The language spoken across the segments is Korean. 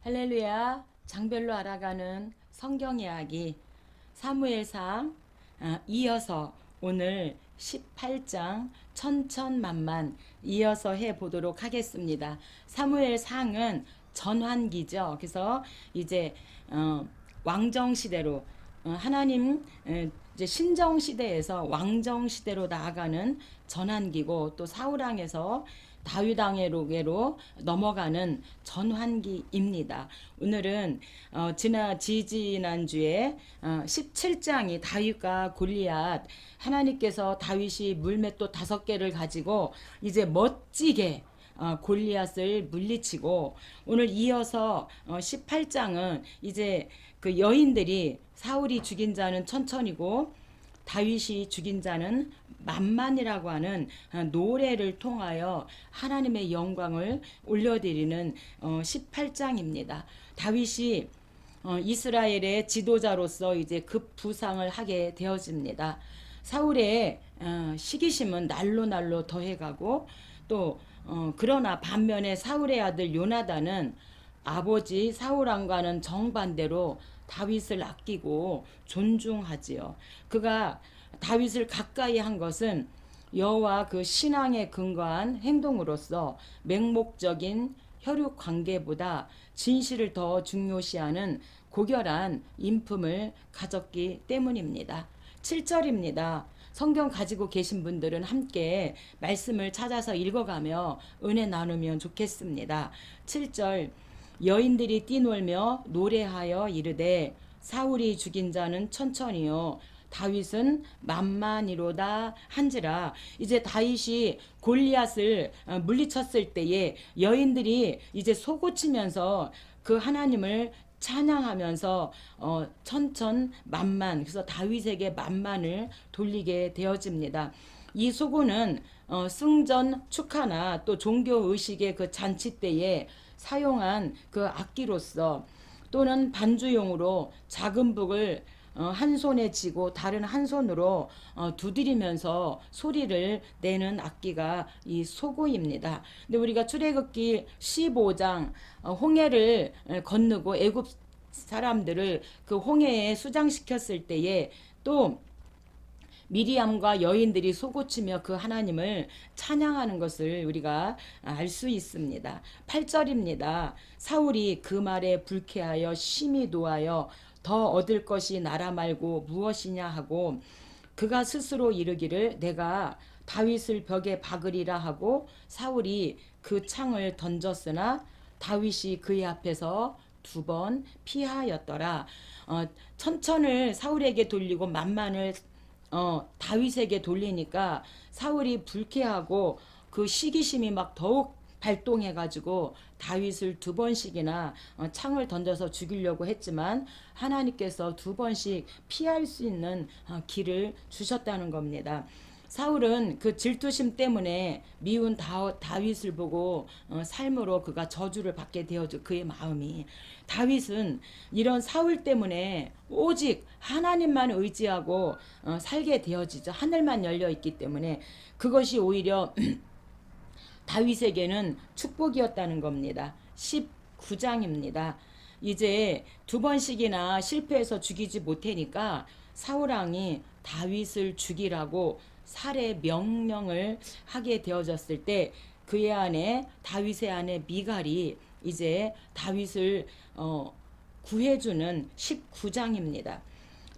할렐루야. 장별로 알아가는 성경 이야기 사무엘상 이어서 오늘 18장 천천만만 이어서 해 보도록 하겠습니다. 사무엘상은 전환기죠. 그래서 이제 왕정 시대로 하나님 이제 신정 시대에서 왕정 시대로 나아가는 전환기고, 또 사울 왕에서 다윗 왕으로 넘어가는 전환기입니다. 오늘은 지지난주에 17장이 다윗과 골리앗, 하나님께서 다윗이 물맷돌 5개를 가지고 이제 멋지게 골리앗을 물리치고, 오늘 이어서 18장은 이제 그 여인들이 사울이 죽인 자는 천천이고 다윗이 죽인 자는 만만이라고 하는 노래를 통하여 하나님의 영광을 올려드리는 18장입니다. 다윗이 이스라엘의 지도자로서 이제 급부상을 하게 되어집니다. 사울의 시기심은 날로 날로 더해가고, 또 그러나 반면에 사울의 아들 요나단은 아버지 사울 왕과는 정반대로 다윗을 아끼고 존중하지요. 그가 다윗을 가까이 한 것은 여호와 그 신앙에 근거한 행동으로서 맹목적인 혈육 관계보다 진실을 더 중요시하는 고결한 인품을 가졌기 때문입니다. 7절입니다. 성경 가지고 계신 분들은 함께 말씀을 찾아서 읽어가며 은혜 나누면 좋겠습니다. 7절, 여인들이 뛰놀며 노래하여 이르되 사울이 죽인 자는 천천히요 다윗은 만만이로다 한지라. 이제 다윗이 골리앗을 물리쳤을 때에 여인들이 이제 속고치면서 그 하나님을 찬양하면서 천천만만, 그래서 다윗에게 만만을 돌리게 되어집니다. 이 소고는 승전 축하나 또 종교 의식의 그 잔치 때에 사용한 그 악기로서, 또는 반주용으로 작은 북을 한 손에 쥐고 다른 한 손으로 두드리면서 소리를 내는 악기가 이 소고입니다. 근데 우리가 출애굽기 15장 홍해를 건너고 애굽 사람들을 그 홍해에 수장시켰을 때에 또 미리암과 여인들이 소고치며 그 하나님을 찬양하는 것을 우리가 알 수 있습니다. 8절입니다. 사울이 그 말에 불쾌하여 심히 노하여 더 얻을 것이 나라 말고 무엇이냐 하고, 그가 스스로 이르기를 내가 다윗을 벽에 박으리라 하고, 사울이 그 창을 던졌으나 다윗이 그의 앞에서 2번 피하였더라. 천천을 사울에게 돌리고 만만을 다윗에게 돌리니까 사울이 불쾌하고 그 시기심이 막 더욱 발동해가지고 다윗을 2번씩이나 창을 던져서 죽이려고 했지만 하나님께서 2번씩 피할 수 있는 길을 주셨다는 겁니다. 사울은 그 질투심 때문에 미운 다윗을 보고 삶으로 그가 저주를 받게 되어져. 그의 마음이, 다윗은 이런 사울 때문에 오직 하나님만 의지하고 살게 되어지죠. 하늘만 열려 있기 때문에 그것이 오히려 다윗에게는 축복이었다는 겁니다. 19장입니다. 이제 2번씩이나 실패해서 죽이지 못하니까 사울왕이 다윗을 죽이라고 살해 명령을 하게 되어졌을 때, 그의 아내 다윗의 아내 미갈이 이제 다윗을 구해주는 19장입니다.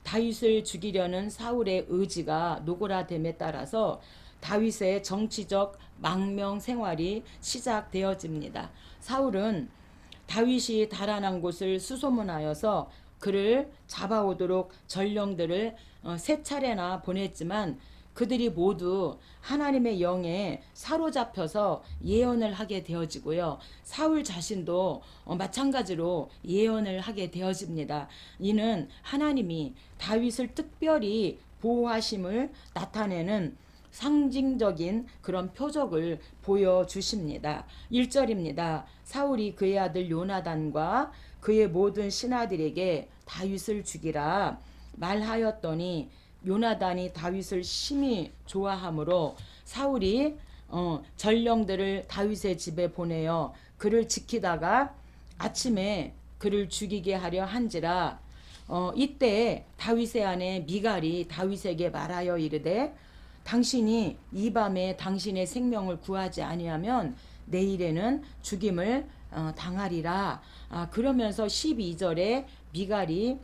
다윗을 죽이려는 사울의 의지가 노골화됨에 따라서 다윗의 정치적 망명 생활이 시작되어집니다. 사울은 다윗이 달아난 곳을 수소문하여서 그를 잡아오도록 전령들을 3차례나 보냈지만 그들이 모두 하나님의 영에 사로잡혀서 예언을 하게 되어지고요. 사울 자신도 마찬가지로 예언을 하게 되어집니다. 이는 하나님이 다윗을 특별히 보호하심을 나타내는 상징적인 그런 표적을 보여주십니다. 1절입니다. 사울이 그의 아들 요나단과 그의 모든 신하들에게 다윗을 죽이라 말하였더니 요나단이 다윗을 심히 좋아하므로 사울이 전령들을 다윗의 집에 보내어 그를 지키다가 아침에 그를 죽이게 하려 한지라. 이때 다윗의 아내 미갈이 다윗에게 말하여 이르되 당신이 이 밤에 당신의 생명을 구하지 아니하면 내일에는 죽임을 당하리라. 그러면서 12절에 미갈이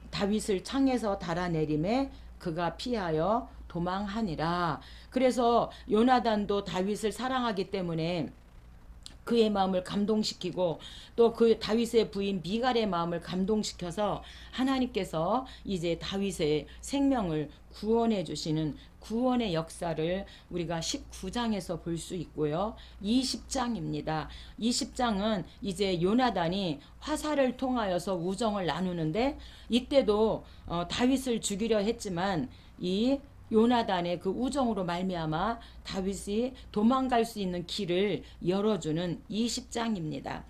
다윗을 창에서 달아내림에 그가 피하여 도망하니라. 그래서 요나단도 다윗을 사랑하기 때문에 그의 마음을 감동시키고 또 그 다윗의 부인 미갈의 마음을 감동시켜서 하나님께서 이제 다윗의 생명을 구원해 주시는 구원의 역사를 우리가 19장에서 볼 수 있고요. 20장입니다. 20장은 이제 요나단이 화살을 통하여서 우정을 나누는데 이때도 다윗을 죽이려 했지만 이 요나단의 그 우정으로 말미암아 다윗이 도망갈 수 있는 길을 열어주는 20장입니다.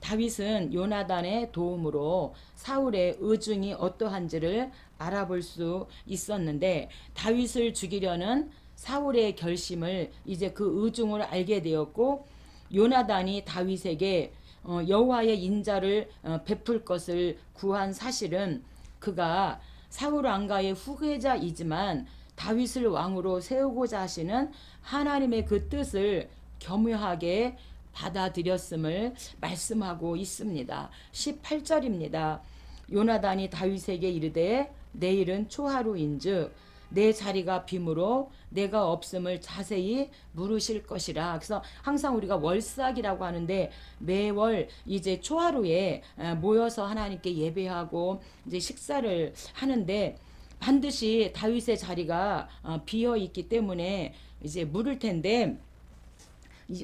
다윗은 요나단의 도움으로 사울의 의중이 어떠한지를 알아볼 수 있었는데 다윗을 죽이려는 사울의 결심을 이제 그 의중을 알게 되었고 요나단이 다윗에게 여호와의 인자를 베풀 것을 구한 사실은 그가 사울 왕가의 후계자이지만 다윗을 왕으로 세우고자 하시는 하나님의 그 뜻을 겸허하게 받아들였음을 말씀하고 있습니다. 18절입니다. 요나단이 다윗에게 이르되 내일은 초하루인즉 내 자리가 빔으로 내가 없음을 자세히 물으실 것이라. 그래서 항상 우리가 월삭이라고 하는데 매월 이제 초하루에 모여서 하나님께 예배하고 이제 식사를 하는데 반드시 다윗의 자리가 비어 있기 때문에 이제 물을 텐데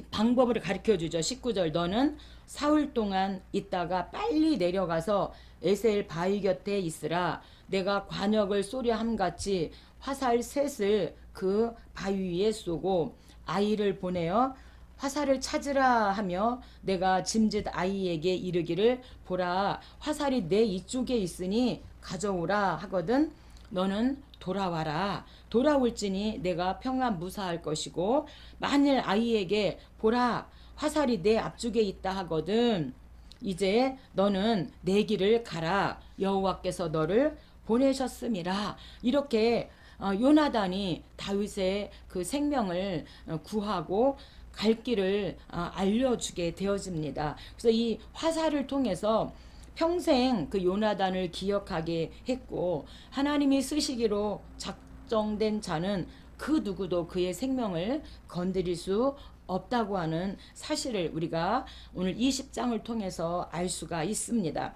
방법을 가르쳐 주죠. 19절 너는 사흘 동안 있다가 빨리 내려가서 에셀 바위 곁에 있으라. 내가 관역을 쏘려 함같이 화살 셋을 그 바위 위에 쏘고 아이를 보내어 화살을 찾으라 하며 내가 짐짓 아이에게 이르기를 보라 화살이 내 이쪽에 있으니 가져오라 하거든. 너는 돌아와라. 돌아올지니 내가 평안 무사할 것이고 만일 아이에게 보라 화살이 내 앞쪽에 있다 하거든. 이제 너는 내 길을 가라. 여호와께서 너를 보내셨음이라. 이렇게 요나단이 다윗의 그 생명을 구하고 갈 길을 알려주게 되어집니다. 그래서 이 화살을 통해서 평생 그 요나단을 기억하게 했고 하나님이 쓰시기로 작정된 자는 그 누구도 그의 생명을 건드릴 수 없다고 하는 사실을 우리가 오늘 20장을 통해서 알 수가 있습니다.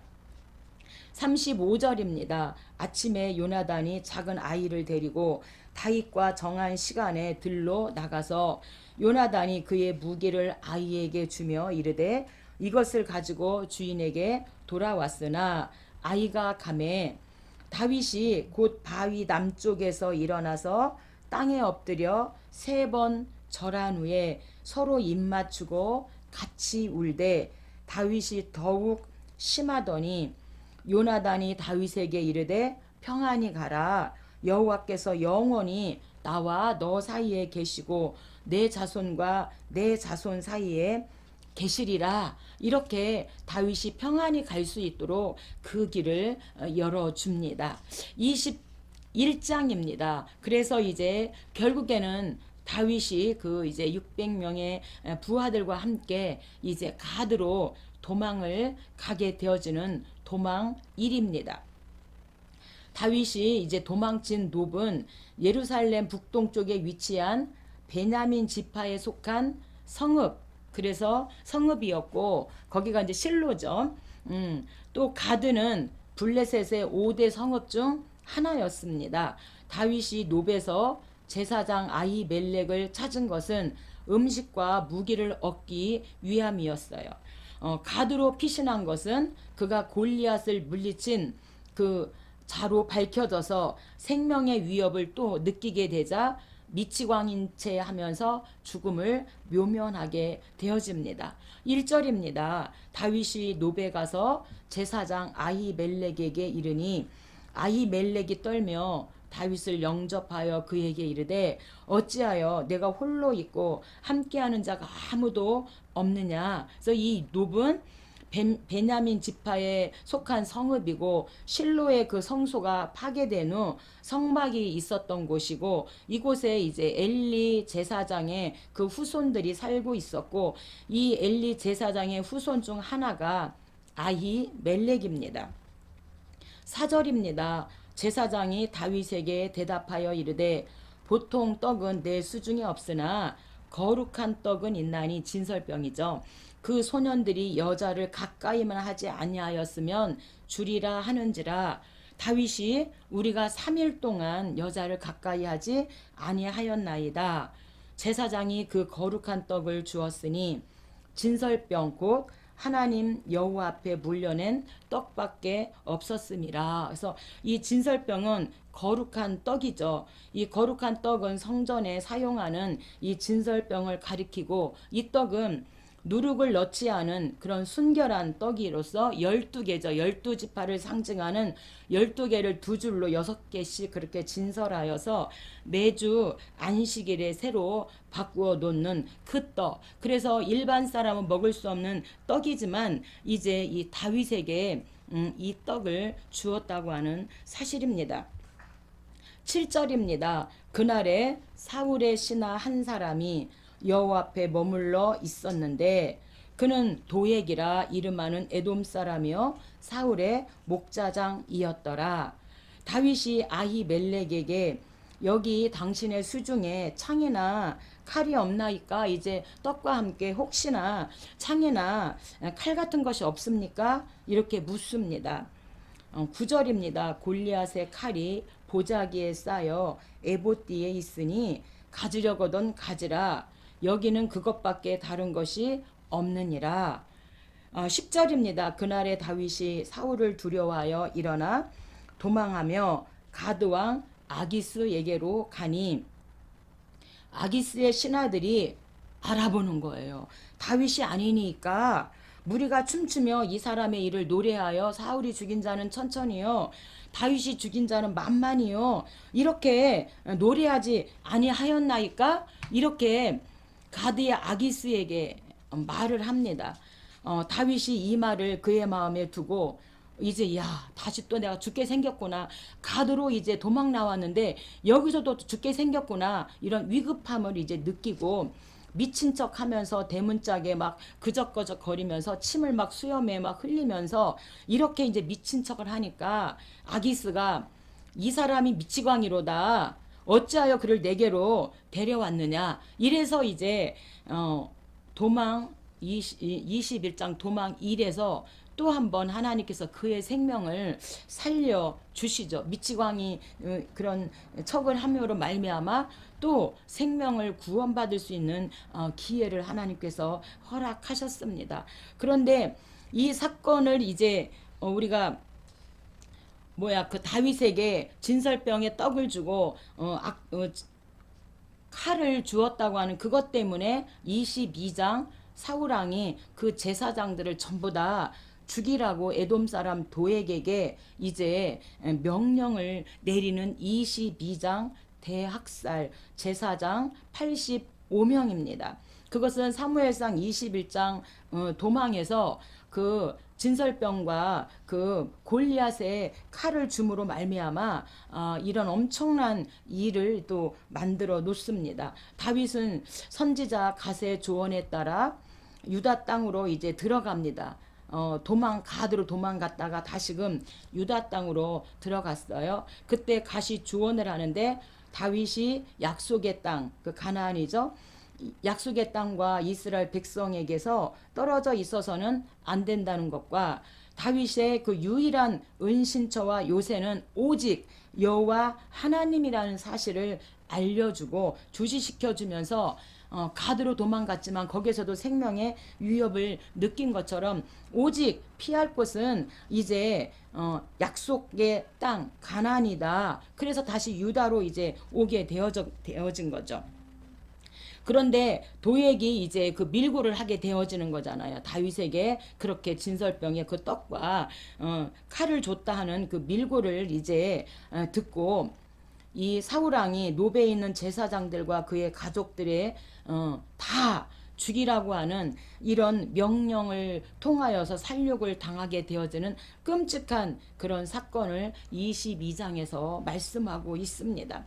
35절입니다. 아침에 요나단이 작은 아이를 데리고 다윗과 정한 시간에 들로 나가서 요나단이 그의 무기를 아이에게 주며 이르되 이것을 가지고 주인에게 돌아왔으나 아이가 가매 다윗이 곧 바위 남쪽에서 일어나서 땅에 엎드려 3번 절한 후에 서로 입맞추고 같이 울되 다윗이 더욱 심하더니 요나단이 다윗에게 이르되 평안히 가라. 여호와께서 영원히 나와 너 사이에 계시고 내 자손과 내 자손 사이에 계시리라. 이렇게 다윗이 평안히 갈 수 있도록 그 길을 열어줍니다. 21장입니다. 그래서 이제 결국에는 다윗이 그 이제 600명의 부하들과 함께 이제 가드로 도망을 가게 되어지는 도망일입니다. 다윗이 이제 도망친 놉은 예루살렘 북동쪽에 위치한 베냐민 지파에 속한 성읍, 그래서 성읍이었고 거기가 이제 실로죠. 또 가드는 블레셋의 5대 성읍 중 하나였습니다. 다윗이 놉에서 제사장 아히멜렉을 찾은 것은 음식과 무기를 얻기 위함이었어요. 가드로 피신한 것은 그가 골리앗을 물리친 그 자로 밝혀져서 생명의 위협을 또 느끼게 되자 미치광인 채 하면서 죽음을 묘면하게 되어집니다. 1절입니다. 다윗이 노베 가서 제사장 아히멜렉에게 이르니 아히멜렉이 떨며 다윗을 영접하여 그에게 이르되 어찌하여 내가 홀로 있고 함께하는 자가 아무도 없느냐. 그래서 이 놉은 베냐민 지파에 속한 성읍이고 실로의 그 성소가 파괴된 후 성막이 있었던 곳이고 이곳에 이제 엘리 제사장의 그 후손들이 살고 있었고 이 엘리 제사장의 후손 중 하나가 아히멜렉입니다. 4절입니다. 제사장이 다윗에게 대답하여 이르되 보통 떡은 내 수중에 없으나 거룩한 떡은 있나니 진설병이죠. 그 소년들이 여자를 가까이만 하지 아니하였으면 주리라 하는지라. 다윗이 우리가 3일 동안 여자를 가까이 하지 아니하였나이다. 제사장이 그 거룩한 떡을 주었으니 진설병 곧 하나님 여호와 앞에 물려낸 떡밖에 없었음이라. 그래서 이 진설병은 거룩한 떡이죠. 이 거룩한 떡은 성전에 사용하는 이 진설병을 가리키고 이 떡은 누룩을 넣지 않은 그런 순결한 떡이로서 12개죠. 12지파를 상징하는 12개를 두 줄로 6개씩 그렇게 진설하여서 매주 안식일에 새로 바꾸어 놓는 그 떡. 그래서 일반 사람은 먹을 수 없는 떡이지만 이제 이 다윗에게 이 떡을 주었다고 하는 사실입니다. 7절입니다. 그날에 사울의 신하 한 사람이 여호와 앞에 머물러 있었는데 그는 도액이라 이름하는 에돔 사람이요 사울의 목자장이었더라. 다윗이 아히멜렉에게 여기 당신의 수중에 창이나 칼이 없나이까? 이제 떡과 함께 혹시나 창이나 칼 같은 것이 없습니까? 이렇게 묻습니다. 9절입니다. 골리앗의 칼이 보자기에 쌓여 에봇뒤에 있으니 가지려거든 가지라. 여기는 그것밖에 다른 것이 없느니라. 10절입니다. 그날에 다윗이 사울을 두려워하여 일어나 도망하며 가드왕 아기스에게로 가니 아기스의 신하들이 알아보는 거예요. 다윗이 아니니까 무리가 춤추며 이 사람의 일을 노래하여 사울이 죽인 자는 천천히요 다윗이 죽인 자는 만만히요 이렇게 노래하지 아니하였나이까? 이렇게 가드의 아기스에게 말을 합니다. 다윗이 이 말을 그의 마음에 두고 이제 야 다시 또 내가 죽게 생겼구나. 가드로 이제 도망 나왔는데 여기서도 죽게 생겼구나. 이런 위급함을 이제 느끼고 미친 척 하면서 대문짝에 막 그적그적 거리면서 침을 막 수염에 막 흘리면서 이렇게 이제 미친 척을 하니까 아기스가 이 사람이 미치광이로다. 어찌하여 그를 내게로 데려왔느냐. 이래서 이제 도망 21장 도망 1에서 또 한 번 하나님께서 그의 생명을 살려 주시죠. 미치광이 그런 척을 함으로 말미암아 또 생명을 구원받을 수 있는 기회를 하나님께서 허락하셨습니다. 그런데 이 사건을 이제 우리가 그 다윗에게 진설병에 떡을 주고 칼을 주었다고 하는 그것 때문에 22장 사울왕이 그 제사장들을 전부 다 죽이라고 에돔 사람 도액에게 이제 명령을 내리는 22장 대학살 제사장 85명입니다. 그것은 사무엘상 21장 도망에서 그 진설병과 그 골리앗의 칼을 줌으로 말미암아 이런 엄청난 일을 또 만들어 놓습니다. 다윗은 선지자 갓의 조언에 따라 유다 땅으로 이제 들어갑니다. 가드로 도망갔다가 다시금 유다 땅으로 들어갔어요. 그때 갓이 조언을 하는데 다윗이 약속의 땅, 그 가나안이죠. 약속의 땅과 이스라엘 백성에게서 떨어져 있어서는 안 된다는 것과 다윗의 그 유일한 은신처와 요새는 오직 여호와 하나님이라는 사실을 알려주고 주시시켜주면서 가드로 도망갔지만 거기서도 생명의 위협을 느낀 것처럼 오직 피할 곳은 이제 약속의 땅 가나안이다. 그래서 다시 유다로 이제 오게 되어진 거죠. 그런데 도액이 이제 그 밀고를 하게 되어지는 거잖아요. 다윗에게 그렇게 진설병의 그 떡과 칼을 줬다 하는 그 밀고를 이제 듣고 이 사울왕이 노베에 있는 제사장들과 그의 가족들의 다 죽이라고 하는 이런 명령을 통하여서 살육을 당하게 되어지는 끔찍한 그런 사건을 22장에서 말씀하고 있습니다.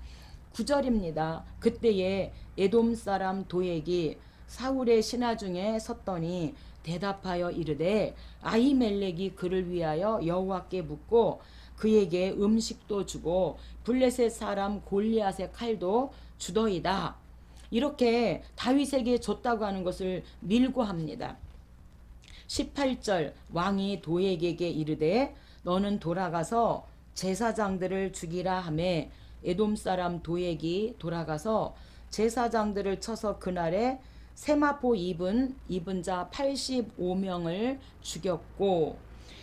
9절입니다. 그때에 에돔 사람 도액이 사울의 신하 중에 섰더니 대답하여 이르되 아히멜렉이 그를 위하여 여호와께 묻고 그에게 음식도 주고 블레셋 사람 골리앗의 칼도 주더이다. 이렇게 다윗에게 줬다고 하는 것을 밀고합니다. 18절 왕이 도액에게 이르되 너는 돌아가서 제사장들을 죽이라 하매 에돔 사람 도액이 돌아가서 제사장들을 쳐서 그날에 세마포 입은 자 85명을 죽였고,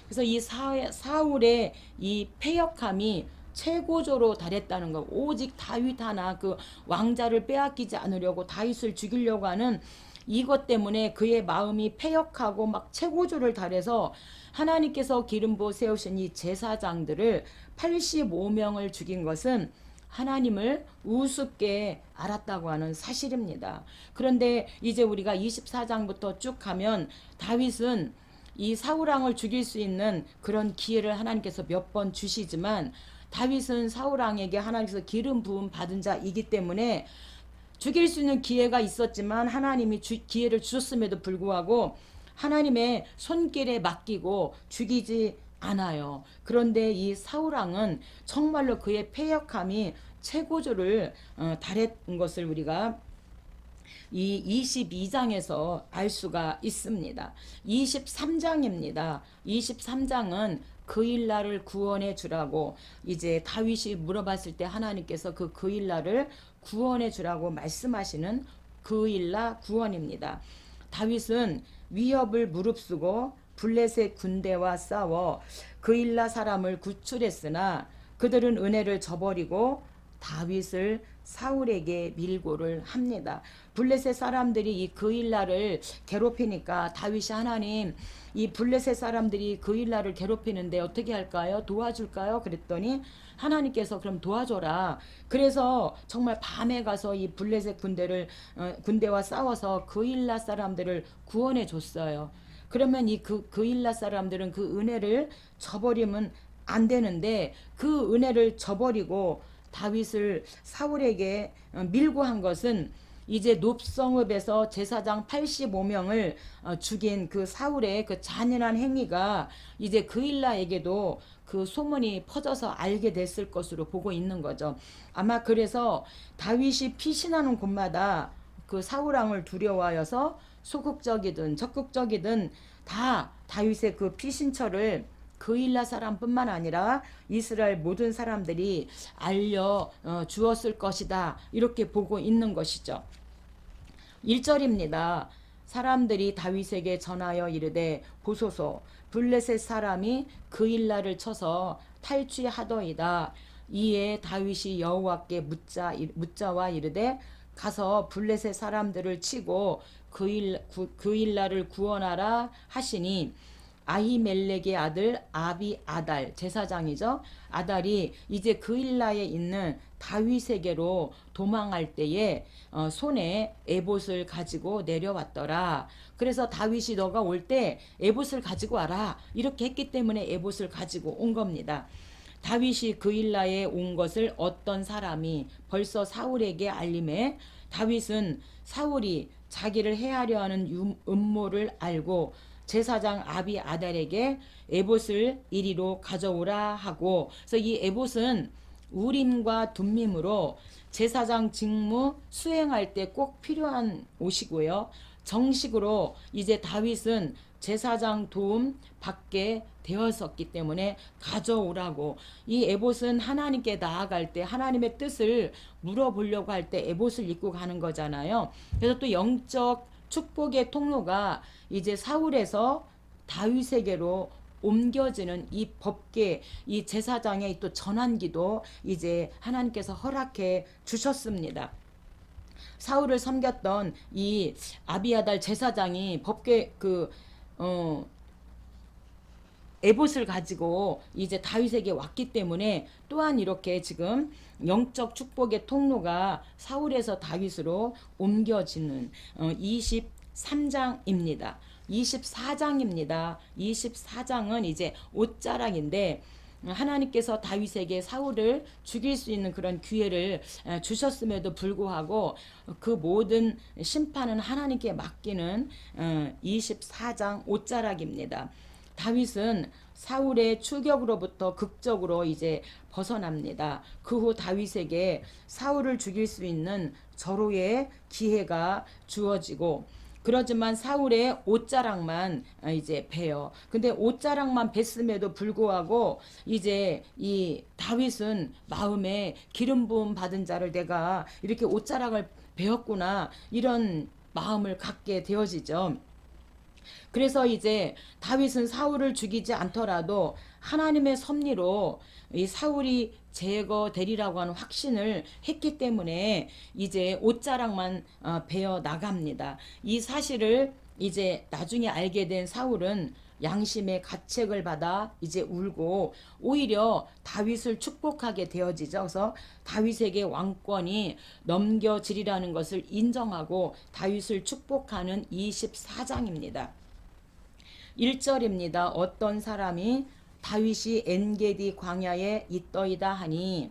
그래서 이 사울의 이 패역함이 최고조로 달했다는 거. 오직 다윗 하나 그 왕자를 빼앗기지 않으려고 다윗을 죽이려고 하는 이것 때문에 그의 마음이 패역하고 막 최고조를 달해서 하나님께서 기름 부어 세우신 이 제사장들을 85명을 죽인 것은 하나님을 우습게 알았다고 하는 사실입니다. 그런데 이제 우리가 24장부터 쭉 가면 다윗은 이 사울왕을 죽일 수 있는 그런 기회를 하나님께서 몇 번 주시지만 다윗은 사울왕에게 하나님께서 기름 부음 받은 자이기 때문에 죽일 수 있는 기회가 있었지만 하나님이 기회를 주셨음에도 불구하고 하나님의 손길에 맡기고 죽이지 않아요. 그런데 이 사울왕은 정말로 그의 패역함이 최고조를 달했던 것을 우리가 이 22장에서 알 수가 있습니다. 23장입니다. 23장은 그일날을 구원해 주라고 이제 다윗이 물어봤을 때 하나님께서 그 그일날을 구원해 주라고 말씀하시는 그일라 구원입니다. 다윗은 위협을 무릅쓰고 블레셋 군대와 싸워 그일라 사람을 구출했으나 그들은 은혜를 저버리고 다윗을 사울에게 밀고를 합니다. 블레셋 사람들이 이 그일라를 괴롭히니까 다윗이 하나님 이 블레셋 사람들이 그일라를 괴롭히는데 어떻게 할까요? 도와줄까요? 그랬더니 하나님께서 그럼 도와줘라. 그래서 정말 밤에 가서 이 블레셋 군대와 싸워서 그일라 사람들을 구원해 줬어요. 그러면 이 그일라 사람들은 그 은혜를 저버리면 안 되는데 그 은혜를 저버리고 다윗을 사울에게 밀고 한 것은 이제 높성읍에서 제사장 85명을 죽인 그 사울의 그 잔인한 행위가 이제 그일라에게도 그 소문이 퍼져서 알게 됐을 것으로 보고 있는 거죠. 아마 그래서 다윗이 피신하는 곳마다 그 사울왕을 두려워하여서 소극적이든 적극적이든 다 다윗의 그 피신처를 그일라 사람뿐만 아니라 이스라엘 모든 사람들이 알려 주었을 것이다. 이렇게 보고 있는 것이죠. 1절입니다. 사람들이 다윗에게 전하여 이르되 보소서 블레셋 사람이 그일라를 쳐서 탈취하더이다. 이에 다윗이 여호와께 묻자와 이르되 가서 블레셋 사람들을 치고 그일라를 구원하라 하시니 아히멜렉의 아들 아비아달 제사장이죠. 아달이 이제 그일라에 있는 다윗에게로 도망할 때에 손에 에봇을 가지고 내려왔더라. 그래서 다윗이 너가 올 때 에봇을 가지고 와라. 이렇게 했기 때문에 에봇을 가지고 온 겁니다. 다윗이 그일라에 온 것을 어떤 사람이 벌써 사울에게 알림해 다윗은 사울이 자기를 해하려 하는 음모를 알고 제사장 아비아달에게 에봇을 이리로 가져오라 하고, 그래서 이 에봇은 우림과 둠밈으로 제사장 직무 수행할 때 꼭 필요한 옷이고요. 정식으로 이제 다윗은 제사장 도움 받게 되었었기 때문에 가져오라고. 이 에봇은 하나님께 나아갈 때 하나님의 뜻을 물어보려고 할 때 에봇을 입고 가는 거잖아요. 그래서 또 영적 축복의 통로가 이제 사울에서 다윗에게로 옮겨지는 이 법계, 이 제사장의 또 전환기도 이제 하나님께서 허락해 주셨습니다. 사울을 섬겼던 이 아비아달 제사장이 법계 에봇을 가지고 이제 다윗에게 왔기 때문에 또한 이렇게 지금 영적 축복의 통로가 사울에서 다윗으로 옮겨지는 23장입니다. 24장입니다. 24장은 이제 옷자락인데 하나님께서 다윗에게 사울을 죽일 수 있는 그런 기회를 주셨음에도 불구하고 그 모든 심판은 하나님께 맡기는 24장 옷자락입니다. 다윗은 사울의 추격으로부터 극적으로 이제 벗어납니다. 그 후 다윗에게 사울을 죽일 수 있는 절호의 기회가 주어지고 그러지만 사울의 옷자락만 이제 베요. 근데 옷자락만 뱄음에도 불구하고 이제 이 다윗은 마음에 기름 부음 받은 자를 내가 이렇게 옷자락을 베었구나 이런 마음을 갖게 되어지죠. 그래서 이제 다윗은 사울을 죽이지 않더라도 하나님의 섭리로 이 사울이 제거되리라고 하는 확신을 했기 때문에 이제 옷자락만 베어 나갑니다. 이 사실을 이제 나중에 알게 된 사울은 양심의 가책을 받아 이제 울고 오히려 다윗을 축복하게 되어지죠. 그래서 다윗에게 왕권이 넘겨지리라는 것을 인정하고 다윗을 축복하는 24장입니다. 1절입니다. 어떤 사람이 다윗이 엔게디 광야에 있더이다 하니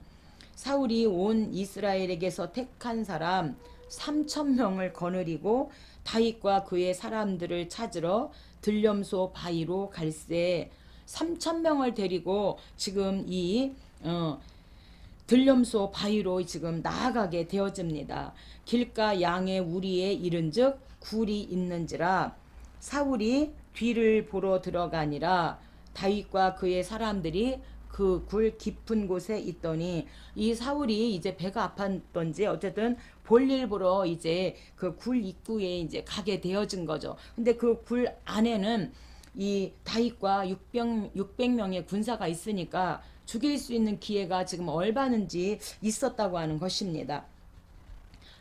사울이 온 이스라엘에게서 택한 사람 3,000명을 거느리고 다윗과 그의 사람들을 찾으러 들렴소 바위로 갈새 3,000명을 데리고 지금 이 들렴소 바위로 지금 나아가게 되어집니다. 길가 양의 우리에 이른즉 굴이 있는지라 사울이 뒤를 보러 들어가니라 다윗과 그의 사람들이 그 굴 깊은 곳에 있더니 이 사울이 이제 배가 아팠던지 어쨌든 볼일 보러 이제 그 굴 입구에 이제 가게 되어진 거죠. 근데 그 굴 안에는 이 다윗과 600명의 군사가 있으니까 죽일 수 있는 기회가 지금 얼마든지 있었다고 하는 것입니다.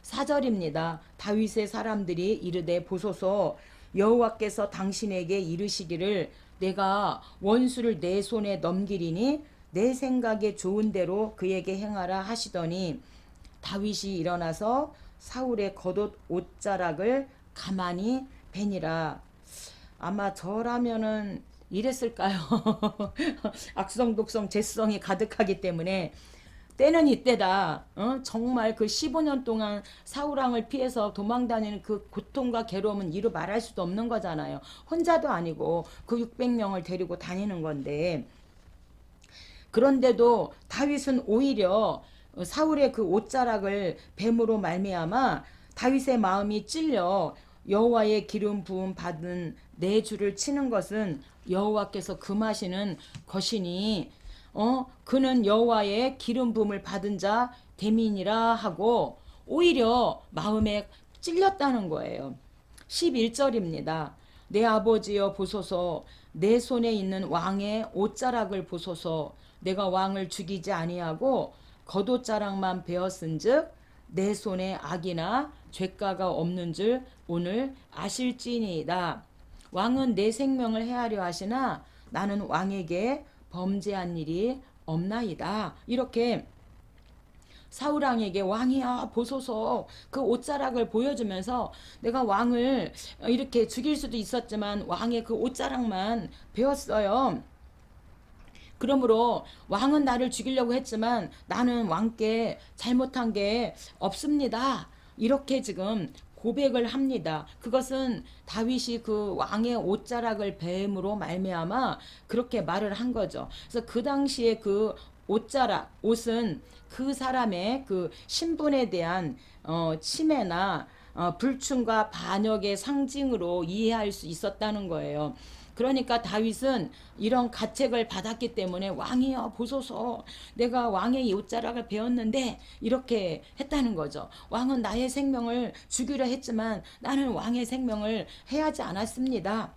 4절입니다. 다윗의 사람들이 이르되 보소서 여호와께서 당신에게 이르시기를 내가 원수를 내 손에 넘기리니 내 생각에 좋은 대로 그에게 행하라 하시더니 다윗이 일어나서 사울의 겉옷 옷자락을 가만히 베니라. 아마 저라면은 이랬을까요? 악성독성 재성이 가득하기 때문에 때는 이때다. 정말 그 15년 동안 사울왕을 피해서 도망다니는 그 고통과 괴로움은 이루 말할 수도 없는 거잖아요. 혼자도 아니고 그 600명을 데리고 다니는 건데 그런데도 다윗은 오히려 사울의 그 옷자락을 뱀으로 말미암아 다윗의 마음이 찔려 여호와의 기름 부음 받은 내 주를 치는 것은 여호와께서 금하시는 것이니 그는 여호와의 기름 부음을 받은 자 대민이라 하고 오히려 마음에 찔렸다는 거예요. 11절입니다. 내 아버지여 보소서 내 손에 있는 왕의 옷자락을 보소서 내가 왕을 죽이지 아니하고 겉옷자락만 베었은즉 내 손에 악이나 죄가가 없는 줄 오늘 아실지니이다. 왕은 내 생명을 해하려 하시나 나는 왕에게 범죄한 일이 없나이다. 이렇게 사울왕에게 왕이야 보소서 그 옷자락을 보여주면서 내가 왕을 이렇게 죽일 수도 있었지만 왕의 그 옷자락만 베었어요. 그러므로 왕은 나를 죽이려고 했지만 나는 왕께 잘못한 게 없습니다. 이렇게 지금 고백을 합니다. 그것은 다윗이 그 왕의 옷자락을 뱀으로 말미암아 그렇게 말을 한 거죠. 그래서 그 당시에 그 옷자락, 옷은 그 사람의 그 신분에 대한 침해나 불충과 반역의 상징으로 이해할 수 있었다는 거예요. 그러니까 다윗은 이런 가책을 받았기 때문에 왕이여 보소서 내가 왕의 옷자락을 베었는데 이렇게 했다는 거죠. 왕은 나의 생명을 죽이려 했지만 나는 왕의 생명을 해하지 않았습니다.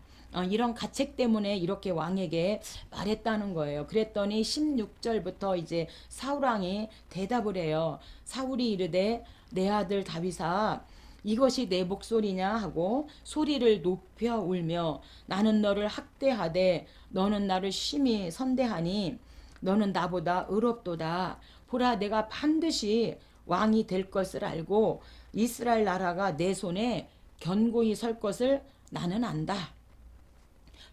이런 가책 때문에 이렇게 왕에게 말했다는 거예요. 그랬더니 16절부터 이제 사울왕이 대답을 해요. 사울이 이르되 내 아들 다윗아 이것이 내 목소리냐 하고 소리를 높여 울며 나는 너를 학대하되 너는 나를 심히 선대하니 너는 나보다 의롭도다. 보라 내가 반드시 왕이 될 것을 알고 이스라엘 나라가 내 손에 견고히 설 것을 나는 안다.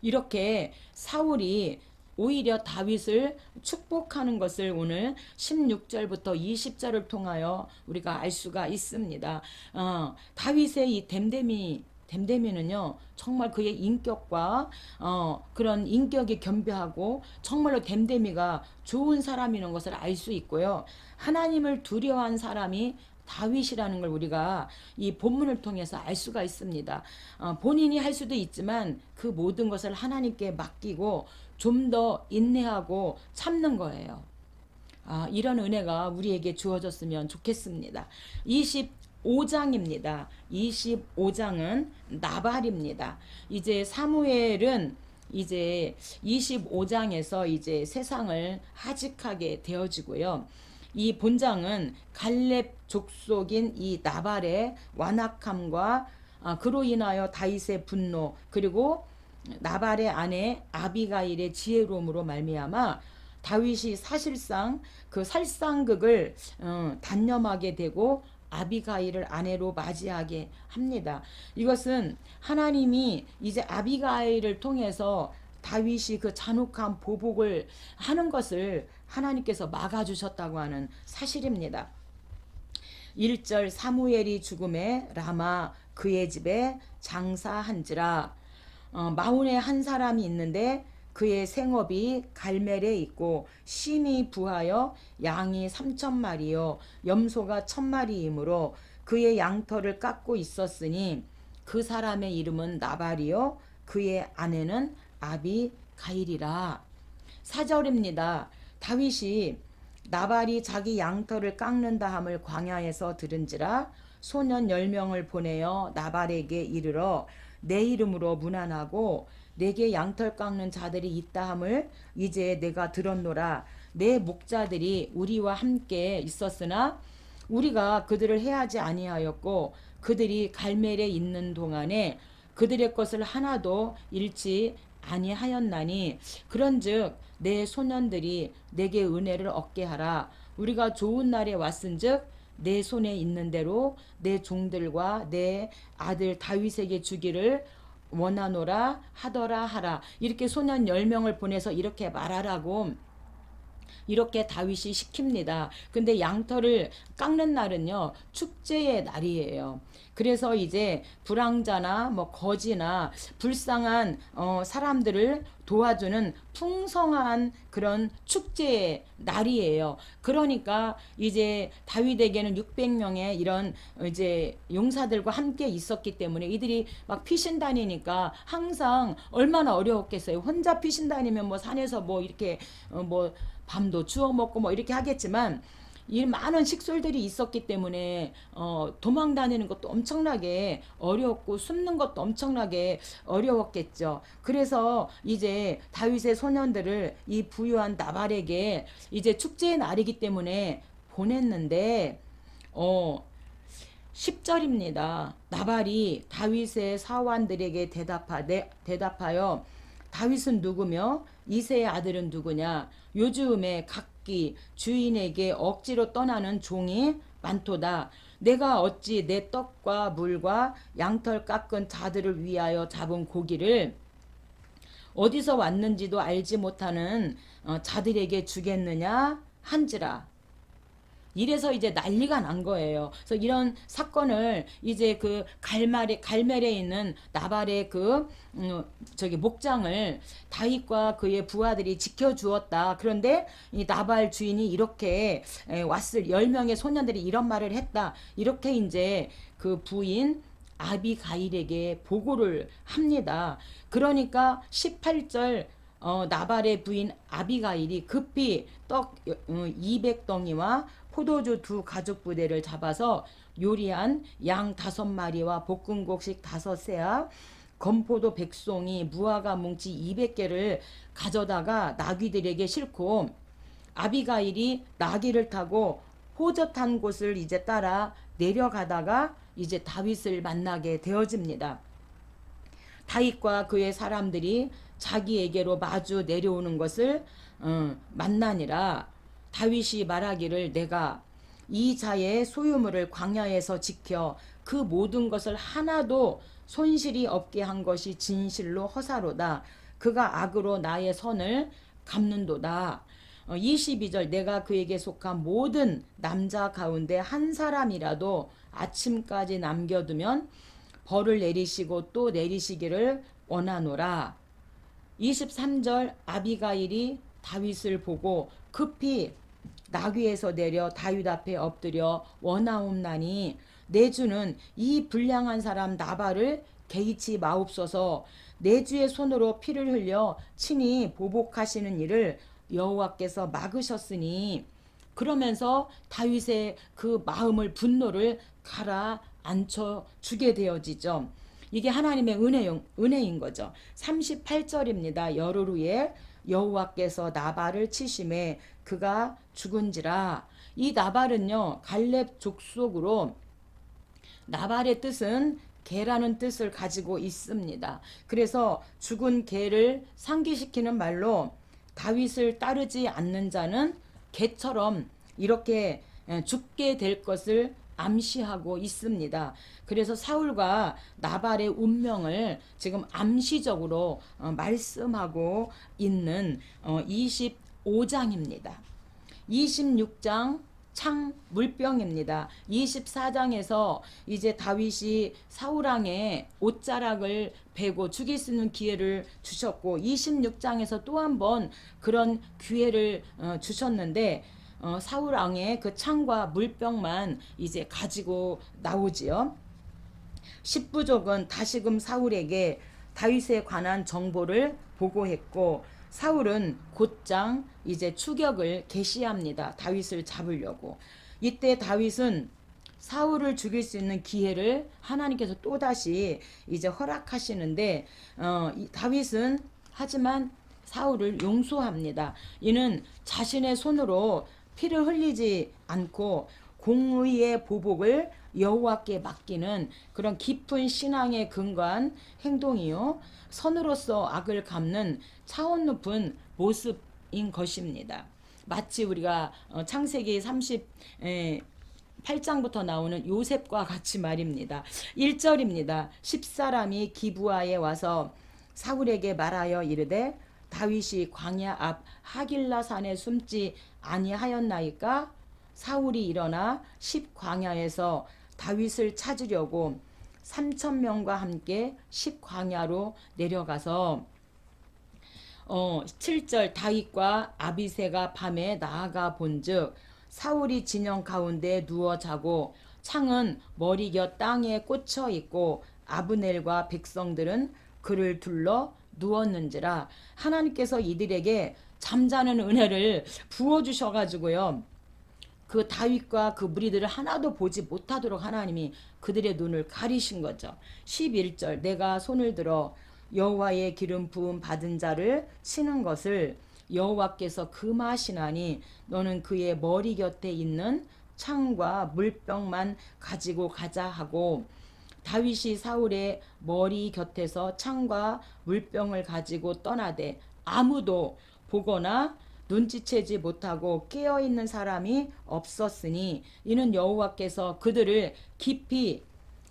이렇게 사울이 오히려 다윗을 축복하는 것을 오늘 16절부터 20절을 통하여 우리가 알 수가 있습니다. 다윗의 이 댐댐이는요, 정말 그의 인격과 그런 인격이 겸비하고 정말로 댐댐이가 좋은 사람이라는 것을 알 수 있고요. 하나님을 두려워한 사람이 다윗이라는 걸 우리가 이 본문을 통해서 알 수가 있습니다. 본인이 할 수도 있지만 그 모든 것을 하나님께 맡기고 좀 더 인내하고 참는 거예요. 이런 은혜가 우리에게 주어졌으면 좋겠습니다. 25장입니다. 25장은 나발입니다. 이제 사무엘은 이제 25장에서 이제 세상을 하직하게 되어지고요. 이 본장은 갈렙 족속인 이 나발의 완악함과 그로 인하여 다윗의 분노, 그리고 나발의 아내 아비가일의 지혜로움으로 말미암아 다윗이 사실상 그 살상극을 단념하게 되고 아비가일을 아내로 맞이하게 합니다. 이것은 하나님이 이제 아비가일을 통해서 다윗이 그 잔혹한 보복을 하는 것을 하나님께서 막아주셨다고 하는 사실입니다. 1절 사무엘이 죽음에 라마 그의 집에 장사한지라. 마온에 한 사람이 있는데 그의 생업이 갈멜에 있고 심이 부하여 양이 3,000마리요 염소가 1,000마리이므로 그의 양털을 깎고 있었으니 그 사람의 이름은 나발이요 그의 아내는 아비가일이라. 4절입니다. 다윗이 나발이 자기 양털을 깎는다 함을 광야에서 들은지라 소년 10명을 보내어 나발에게 이르러 내 이름으로 문안하고 내게 양털 깎는 자들이 있다 함을 이제 내가 들었노라. 내 목자들이 우리와 함께 있었으나 우리가 그들을 해하지 아니하였고 그들이 갈멜에 있는 동안에 그들의 것을 하나도 잃지 아니하였나니 그런즉 내 소년들이 내게 은혜를 얻게 하라. 우리가 좋은 날에 왔은즉 내 손에 있는 대로 내 종들과 내 아들 다윗에게 주기를 원하노라 하더라 하라. 이렇게 소년 10명을 보내서 이렇게 말하라고 이렇게 다윗이 시킵니다. 근데 양털을 깎는 날은요, 축제의 날이에요. 그래서 이제 불황자나 뭐 거지나 불쌍한 사람들을 도와주는 풍성한 그런 축제의 날이에요. 그러니까 이제 다윗에게는 600명의 이런 이제 용사들과 함께 있었기 때문에 이들이 막 피신 다니니까 항상 얼마나 어려웠겠어요. 혼자 피신 다니면 뭐 산에서 뭐 이렇게 뭐 밤도 주워 먹고 뭐 이렇게 하겠지만 이 많은 식솔들이 있었기 때문에 도망 다니는 것도 엄청나게 어려웠고 숨는 것도 엄청나게 어려웠겠죠. 그래서 이제 다윗의 소년들을 이 부유한 나발에게 이제 축제의 날이기 때문에 보냈는데 10절입니다. 나발이 다윗의 사환들에게 대답하여 다윗은 누구며 이새의 아들은 누구냐? 요즘에 각기 주인에게 억지로 떠나는 종이 많도다. 내가 어찌 내 떡과 물과 양털 깎은 자들을 위하여 잡은 고기를 어디서 왔는지도 알지 못하는 자들에게 주겠느냐 한지라. 이래서 이제 난리가 난 거예요. 그래서 이런 사건을 이제 그 갈멜에 있는 나발의 그 저기 목장을 다윗과 그의 부하들이 지켜주었다. 그런데 이 나발 주인이 이렇게 왔을 10명의 소년들이 이런 말을 했다. 이렇게 이제 그 부인 아비가일에게 보고를 합니다. 그러니까 18절 나발의 부인 아비가일이 급히 떡 200덩이와 포도주 2 가죽 부대를 잡아서 요리한 양 5마리와 볶음곡식 5새와 건포도 100송이 무화과 뭉치 200개를 가져다가 나귀들에게 싣고 아비가일이 나귀를 타고 호젓한 곳을 이제 따라 내려가다가 이제 다윗을 만나게 되어집니다. 다윗과 그의 사람들이 자기에게로 마주 내려오는 것을 만나니라. 다윗이 말하기를 내가 이 자의 소유물을 광야에서 지켜 그 모든 것을 하나도 손실이 없게 한 것이 진실로 허사로다. 그가 악으로 나의 선을 갚는도다. 22절 내가 그에게 속한 모든 남자 가운데 한 사람이라도 아침까지 남겨두면 벌을 내리시고 또 내리시기를 원하노라. 23절 아비가일이 다윗을 보고 급히 나귀에서 내려 다윗 앞에 엎드려 원하옵나니 내 주는 이 불량한 사람 나발을 개의치 마옵소서. 내 주의 손으로 피를 흘려 친히 보복하시는 일을 여호와께서 막으셨으니. 그러면서 다윗의 그 마음을 분노를 가라앉혀 주게 되어지죠. 이게 하나님의 은혜인 거죠. 38절입니다. 열흘 후에 여호와께서 나발을 치심에 그가 죽은지라. 이 나발은요 갈렙 족속으로 나발의 뜻은 개라는 뜻을 가지고 있습니다. 그래서 죽은 개를 상기시키는 말로 다윗을 따르지 않는 자는 개처럼 이렇게 죽게 될 것을 암시하고 있습니다. 그래서 사울과 나발의 운명을 지금 암시적으로 말씀하고 있는 25장입니다. 26장 창 물병입니다. 24장에서 이제 다윗이 사울왕의 옷자락을 베고 죽일 수 있는 기회를 주셨고 26장에서 또 한 번 그런 기회를 주셨는데 사울왕의 그 창과 물병만 이제 가지고 나오지요. 십부족은 다시금 사울에게 다윗에 관한 정보를 보고했고 사울은 곧장 이제 추격을 개시합니다. 다윗을 잡으려고. 이때 다윗은 사울을 죽일 수 있는 기회를 하나님께서 또다시 이제 허락하시는데 다윗은 하지만 사울을 용서합니다. 이는 자신의 손으로 피를 흘리지 않고 공의의 보복을 여호와께 맡기는 그런 깊은 신앙에 근거한 행동이요 선으로서 악을 갚는 차원 높은 모습인 것입니다. 마치 우리가 창세기 38장부터 나오는 요셉과 같이 말입니다. 1절입니다. 10사람이 기브아에 와서 사울에게 말하여 이르되 다윗이 광야 앞 하길라 산에 숨지 아니하였나이까. 사울이 일어나 10광야에서 다윗을 찾으려고 3,000명과 함께 10광야로 내려가서 7절 다윗과 아비새가 밤에 나아가 본즉 사울이 진영 가운데 누워 자고 창은 머리 곁 땅에 꽂혀 있고 아브넬과 백성들은 그를 둘러 누웠는지라. 하나님께서 이들에게 잠자는 은혜를 부어주셔가지고요. 그 다윗과 그 무리들을 하나도 보지 못하도록 하나님이 그들의 눈을 가리신 거죠. 11절 내가 손을 들어 여호와의 기름 부음 받은 자를 치는 것을 여호와께서 금하시나니 너는 그의 머리 곁에 있는 창과 물병만 가지고 가자 하고 다윗이 사울의 머리 곁에서 창과 물병을 가지고 떠나되 아무도 보거나 눈치채지 못하고 깨어있는 사람이 없었으니 이는 여호와께서 그들을 깊이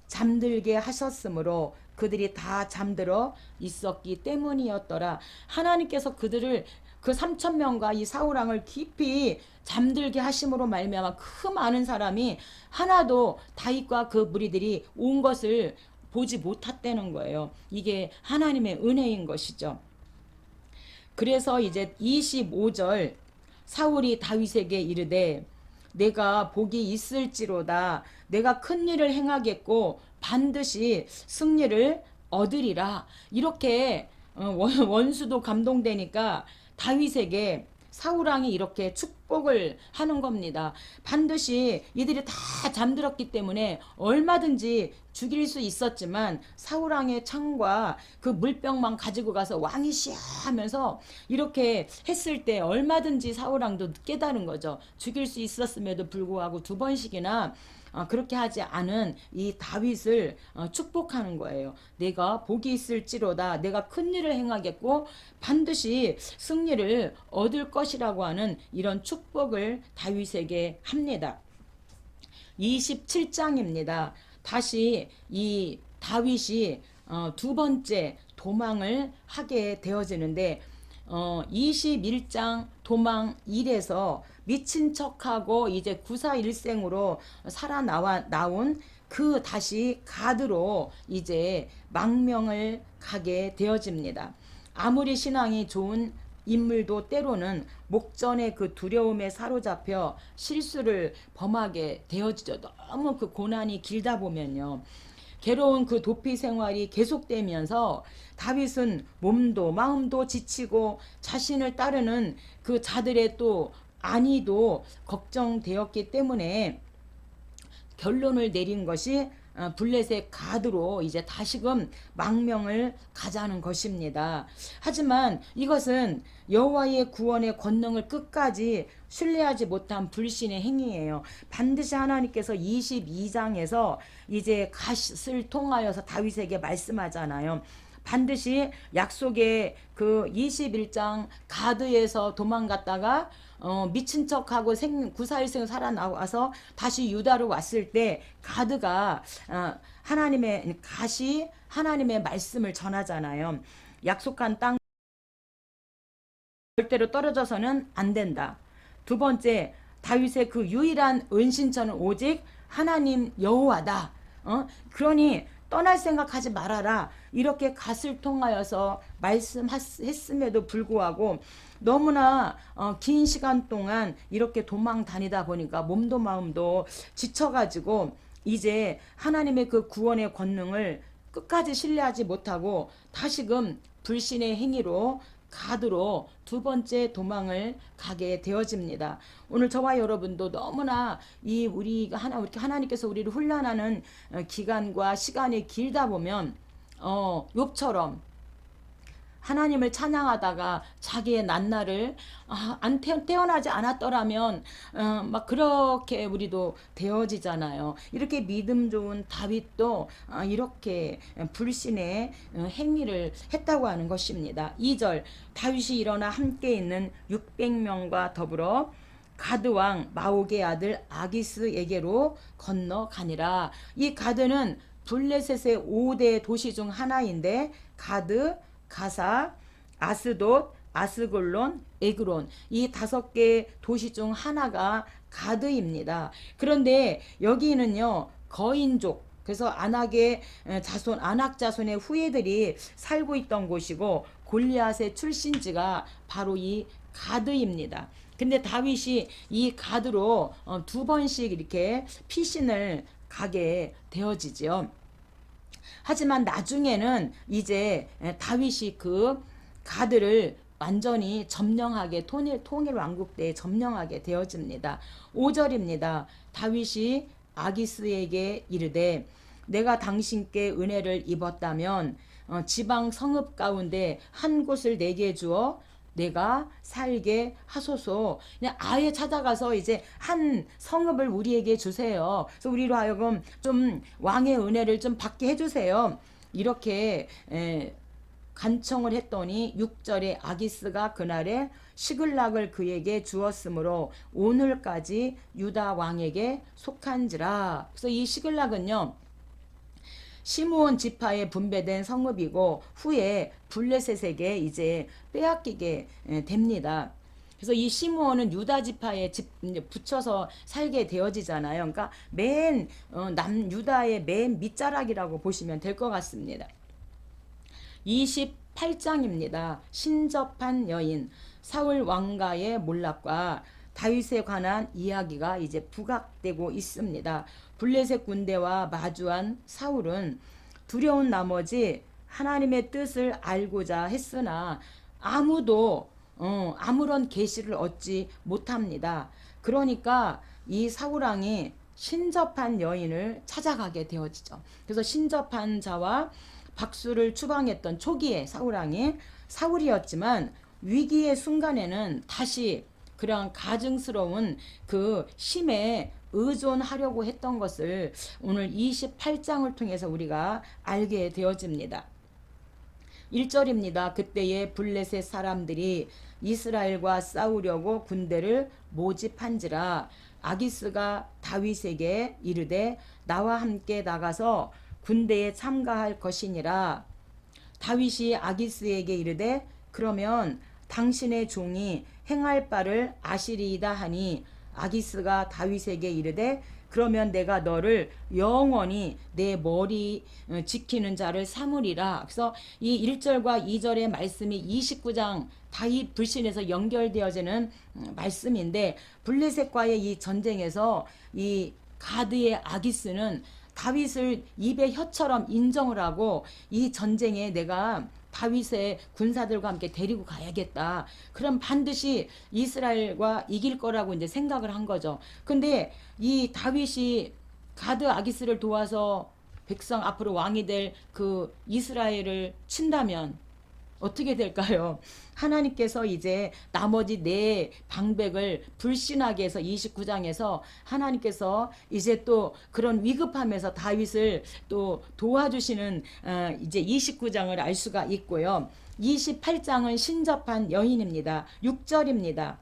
잠들게 하셨으므로 그들이 다 잠들어 있었기 때문이었더라. 하나님께서 그들을 그 3,000명과 이 사울왕을 깊이 잠들게 하심으로 말미암아 그 많은 사람이 하나도 다윗과 그 무리들이 온 것을 보지 못했다는 거예요. 이게 하나님의 은혜인 것이죠. 그래서 이제 25절 사울이 다윗에게 이르되 내가 복이 있을지로다. 내가 큰 일을 행하겠고 반드시 승리를 얻으리라. 이렇게 원수도 감동되니까 다윗에게 사울왕이 이렇게 축복을 하는 겁니다. 반드시 이들이 다 잠들었기 때문에 얼마든지 죽일 수 있었지만 사울왕의 창과 그 물병만 가지고 가서 왕이 시하면서 이렇게 했을 때 얼마든지 사울왕도 깨달은 거죠. 죽일 수 있었음에도 불구하고 두 번씩이나 그렇게 하지 않은 이 다윗을 축복하는 거예요. 내가 복이 있을지로다. 내가 큰 일을 행하겠고 반드시 승리를 얻을 것이라고 하는 이런 축복을 다윗에게 합니다. 27장입니다. 다시 이 다윗이 두 번째 도망을 하게 되어지는데 21장 도망 1에서 미친 척하고 이제 구사일생으로 나온 그 다시 가드로 이제 망명을 가게 되어집니다. 아무리 신앙이 좋은 인물도 때로는 목전의 그 두려움에 사로잡혀 실수를 범하게 되어지죠. 너무 그 고난이 길다 보면요. 괴로운 그 도피 생활이 계속되면서 다윗은 몸도 마음도 지치고 자신을 따르는 그 자들의 또 안위도 걱정되었기 때문에 결론을 내린 것이 블레셋 가드로 이제 다시금 망명을 가자는 것입니다. 하지만 이것은 여호와의 구원의 권능을 끝까지 신뢰하지 못한 불신의 행위예요. 반드시 하나님께서 22장에서 이제 갓을 통하여서 다윗에게 말씀하잖아요. 반드시 약속의 그 21장 가드에서 도망갔다가 미친 척하고 구사일생 살아나와서 다시 유다로 왔을 때 가드가 하나님의 갓이 하나님의 말씀을 전하잖아요. 약속한 땅 절대로 떨어져서는 안 된다. 두 번째, 다윗의 그 유일한 은신처는 오직 하나님 여호와다. 그러니 떠날 생각하지 말아라. 이렇게 갓을 통하여서 말씀했음에도 불구하고 너무나 긴 시간 동안 이렇게 도망 다니다 보니까 몸도 마음도 지쳐가지고 이제 하나님의 그 구원의 권능을 끝까지 신뢰하지 못하고 다시금 불신의 행위로 가드로 두 번째 도망을 가게 되어집니다. 오늘 저와 여러분도 너무나 우리가 하나님께서 우리를 훈련하는 기간과 시간이 길다 보면 욥처럼 하나님을 찬양하다가 자기의 낱날을 안 태어나지 않았더라면 막 그렇게 우리도 되어지잖아요. 이렇게 믿음 좋은 다윗도 이렇게 불신의 행위를 했다고 하는 것입니다. 2절 다윗이 일어나 함께 있는 600명과 더불어 가드왕 마옥의 아들 아기스에게로 건너가니라. 이 가드는 블레셋의 5대 도시 중 하나인데 가드, 가사, 아스돗, 아스글론, 에그론 이 5개 도시 중 하나가 가드입니다. 그런데 여기는요 거인족 그래서 안악 자손의 후예들이 살고 있던 곳이고 골리앗의 출신지가 바로 이 가드입니다. 근데 다윗이 이 가드로 두 번씩 이렇게 피신을 가게 되어지죠. 하지만 나중에는 이제 다윗이 그 가드를 완전히 점령하게 통일 왕국 때 점령하게 되어집니다. 5절입니다. 다윗이 아기스에게 이르되 내가 당신께 은혜를 입었다면 지방 성읍 가운데 한 곳을 내게 주어 내가 살게 하소서. 그냥 아예 찾아가서 이제 한 성읍을 우리에게 주세요. 그래서 우리로 하여금 좀 왕의 은혜를 좀 받게 해주세요. 이렇게 간청을 했더니 6절에 아기스가 그날에 시글락을 그에게 주었으므로 오늘까지 유다 왕에게 속한지라. 그래서 이 시글락은요 시므온 지파에 분배된 성읍이고 후에 블레셋에게 이제 빼앗기게 됩니다. 그래서 이 시므온은 유다 지파에 붙여서 살게 되어지잖아요. 그러니까 유다의 맨 밑자락이라고 보시면 될 것 같습니다. 28장입니다. 신접한 여인 사울 왕가의 몰락과 다윗에 관한 이야기가 이제 부각되고 있습니다. 블레셋 군대와 마주한 사울은 두려운 나머지 하나님의 뜻을 알고자 했으나 아무도 아무런 계시를 얻지 못합니다. 그러니까 이 사울왕이 신접한 여인을 찾아가게 되어지죠. 그래서 신접한 자와 박수를 추방했던 초기에 사울왕이 사울이었지만 위기의 순간에는 다시 그런 가증스러운 그 힘에 의존하려고 했던 것을 오늘 28장을 통해서 우리가 알게 되어집니다. 1절입니다. 그때에 블레셋 사람들이 이스라엘과 싸우려고 군대를 모집한지라. 아기스가 다윗에게 이르되 나와 함께 나가서 군대에 참가할 것이니라. 다윗이 아기스에게 이르되 그러면 당신의 종이 행할 바를 아시리이다 하니 아기스가 다윗에게 이르되 그러면 내가 너를 영원히 내 머리 지키는 자를 삼으리라. 그래서 이 1절과 2절의 말씀이 29장 다윗 불신에서 연결되어지는 말씀인데, 블레셋과의 이 전쟁에서 이 가드의 아기스는 다윗을 입에 혀처럼 인정을 하고 이 전쟁에 내가 다윗의 군사들과 함께 데리고 가야겠다. 그럼 반드시 이스라엘과 이길 거라고 이제 생각을 한 거죠. 근데 이 다윗이 가드 아기스를 도와서 백성 앞으로 왕이 될 그 이스라엘을 친다면 어떻게 될까요? 하나님께서 이제 나머지 네 방백을 불신하게 해서 29장에서 하나님께서 이제 또 그런 위급함에서 다윗을 또 도와주시는 이제 29장을 알 수가 있고요. 28장은 신접한 여인입니다. 6절입니다.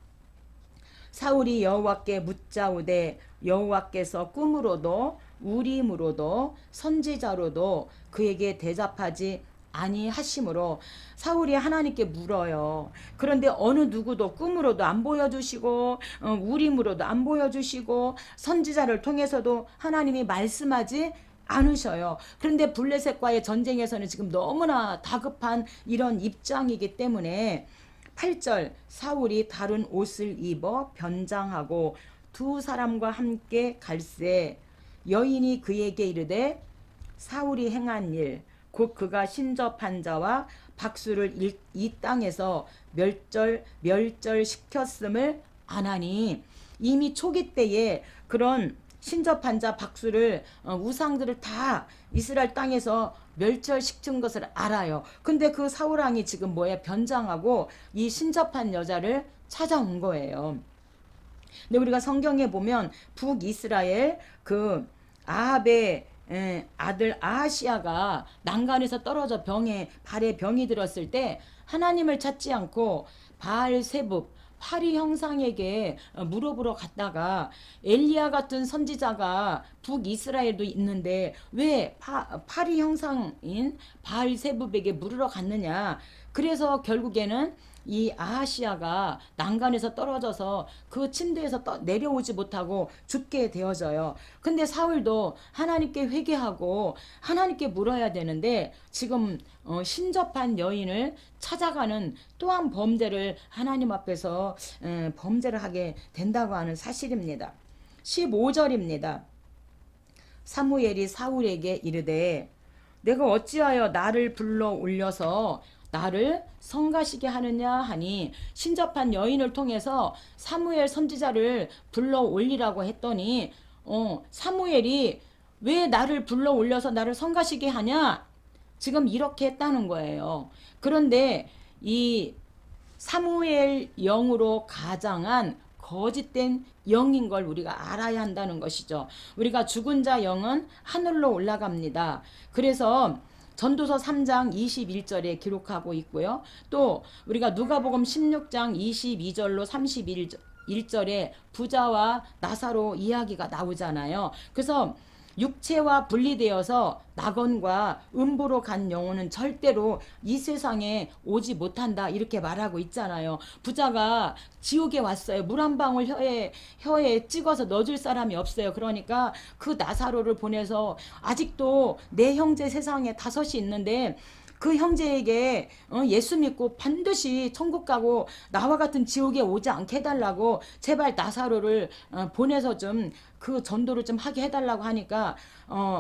사울이 여호와께 묻자오되 여호와께서 꿈으로도 우림으로도 선지자로도 그에게 대답하지 아니하심으로 사울이 하나님께 물어요. 그런데 어느 누구도 꿈으로도 안 보여주시고 우림으로도 안 보여주시고 선지자를 통해서도 하나님이 말씀하지 않으셔요. 그런데 블레셋과의 전쟁에서는 지금 너무나 다급한 이런 입장이기 때문에 8절 사울이 다른 옷을 입어 변장하고 두 사람과 함께 갈새 여인이 그에게 이르되 사울이 행한 일 곧 그가 신접한 자와 박수를 이 땅에서 멸절시켰음을 아나니, 이미 초기 때에 그런 신접한 자 박수를 우상들을 다 이스라엘 땅에서 멸절시킨 것을 알아요. 근데 그 사울왕이 지금 뭐야? 변장하고 이 신접한 여자를 찾아온 거예요. 근데 우리가 성경에 보면 북이스라엘 그 아합의 아들 아하시아가 난간에서 떨어져 발에 병이 들었을 때 하나님을 찾지 않고 바알세붑 파리 형상에게 물어보러 갔다가 엘리야 같은 선지자가 북이스라엘도 있는데 왜 파리 형상인 바알세붑에게 물으러 갔느냐. 그래서 결국에는 이 아하시아가 난간에서 떨어져서 그 침대에서 내려오지 못하고 죽게 되어져요. 근데 사울도 하나님께 회개하고 하나님께 물어야 되는데 지금 신접한 여인을 찾아가는 또한 범죄를 하나님 앞에서 범죄를 하게 된다고 하는 사실입니다. 15절입니다. 사무엘이 사울에게 이르되 내가 어찌하여 나를 불러 올려서 나를 성가시게 하느냐 하니, 신접한 여인을 통해서 사무엘 선지자를 불러 올리라고 했더니 사무엘이 왜 나를 불러 올려서 나를 성가시게 하냐, 지금 이렇게 했다는 거예요. 그런데 이 사무엘 영으로 가장한 거짓된 영인 걸 우리가 알아야 한다는 것이죠. 우리가 죽은 자 영은 하늘로 올라갑니다. 그래서 전도서 3장 21절에 기록하고 있고요. 또 우리가 누가복음 16장 22절로 31절에 부자와 나사로 이야기가 나오잖아요. 그래서 육체와 분리되어서 낙원과 음부로 간 영혼은 절대로 이 세상에 오지 못한다, 이렇게 말하고 있잖아요. 부자가 지옥에 왔어요. 물 한 방울 혀에 찍어서 넣어줄 사람이 없어요. 그러니까 그 나사로를 보내서 아직도 내 형제 세상에 5이 있는데 그 형제에게 예수 믿고 반드시 천국 가고 나와 같은 지옥에 오지 않게 해달라고 제발 나사로를 보내서 좀 그 전도를 좀 하게 해달라고 하니까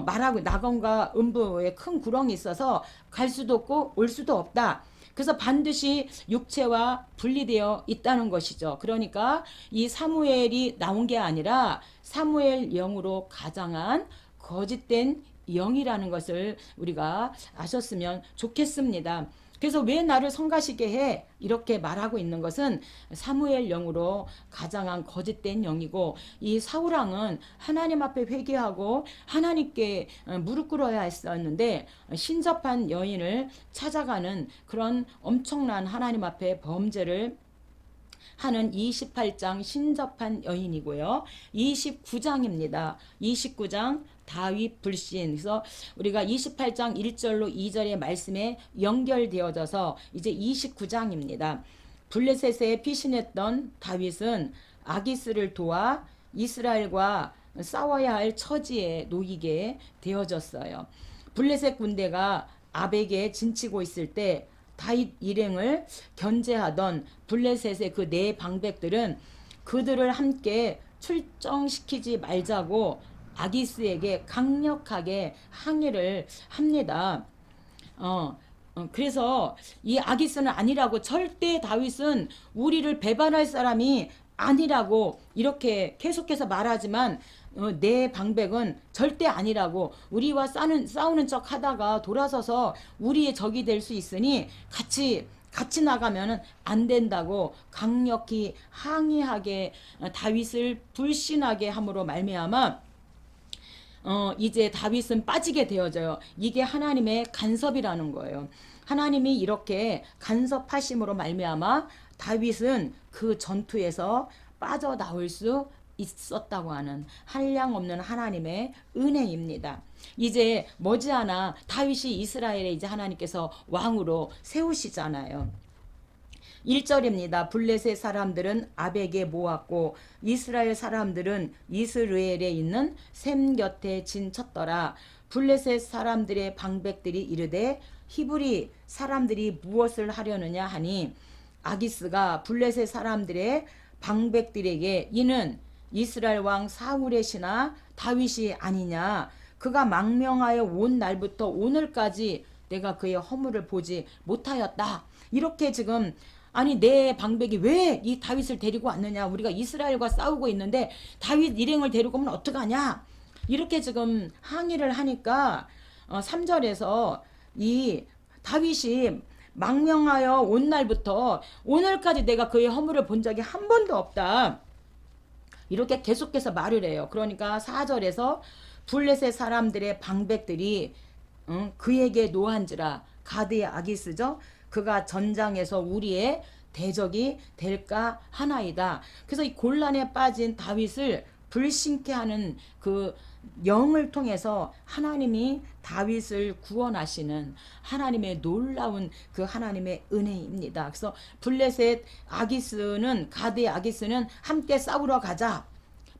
말하고, 낙원과 음부에 큰 구렁이 있어서 갈 수도 없고 올 수도 없다. 그래서 반드시 육체와 분리되어 있다는 것이죠. 그러니까 이 사무엘이 나온 게 아니라 사무엘 영으로 가장한 거짓된 영이라는 것을 우리가 아셨으면 좋겠습니다. 그래서 왜 나를 성가시게 해? 이렇게 말하고 있는 것은 사무엘 영으로 가장한 거짓된 영이고, 이 사울왕은 하나님 앞에 회개하고 하나님께 무릎 꿇어야 했었는데 신접한 여인을 찾아가는 그런 엄청난 하나님 앞에 범죄를 하는 28장 신접한 여인이고요. 29장입니다. 29장 다윗 불신. 그래서 우리가 28장 1절로 2절의 말씀에 연결되어져서 이제 29장입니다. 블레셋에 피신했던 다윗은 아기스를 도와 이스라엘과 싸워야 할 처지에 놓이게 되어졌어요. 블레셋 군대가 아벡에 진치고 있을 때 다윗 일행을 견제하던 블레셋의 그 네 방백들은 그들을 함께 출정시키지 말자고 아기스에게 강력하게 항의를 합니다. 그래서 이 아기스는 아니라고, 절대 다윗은 우리를 배반할 사람이 아니라고 이렇게 계속해서 말하지만 내 방백은 절대 아니라고, 우리와 싸우는 척 하다가 돌아서서 우리의 적이 될 수 있으니 같이 나가면 안 된다고 강력히 항의하게 다윗을 불신하게 함으로 말미암아 이제 다윗은 빠지게 되어져요. 이게 하나님의 간섭이라는 거예요. 하나님이 이렇게 간섭하심으로 말미암아 다윗은 그 전투에서 빠져나올 수 있었다고 하는 한량없는 하나님의 은혜입니다. 이제 머지않아 다윗이 이스라엘에 이제 하나님께서 왕으로 세우시잖아요. 1절입니다. 블레셋 사람들은 아벡에 모았고 이스라엘 사람들은 이스르엘에 있는 셈 곁에 진쳤더라. 블레셋 사람들의 방백들이 이르되 히브리 사람들이 무엇을 하려느냐 하니 아기스가 블레셋 사람들의 방백들에게 이는 이스라엘 왕 사울의 신하 다윗이 아니냐. 그가 망명하여 온 날부터 오늘까지 내가 그의 허물을 보지 못하였다. 이렇게 지금, 아니 내 방백이 왜 이 다윗을 데리고 왔느냐. 우리가 이스라엘과 싸우고 있는데 다윗 일행을 데리고 오면 어떡하냐. 이렇게 지금 항의를 하니까 3절에서 이 다윗이 망명하여 온 날부터 오늘까지 내가 그의 허물을 본 적이 한 번도 없다. 이렇게 계속해서 말을 해요. 그러니까 4절에서 블레셋 사람들의 방백들이 그에게 노한지라. 가드의 아기스죠. 그가 전장에서 우리의 대적이 될까 하나이다. 그래서 이 곤란에 빠진 다윗을 불신케 하는 그 영을 통해서 하나님이 다윗을 구원하시는 하나님의 놀라운 그 하나님의 은혜입니다. 그래서 블레셋 아기스는, 가드의 아기스는 함께 싸우러 가자.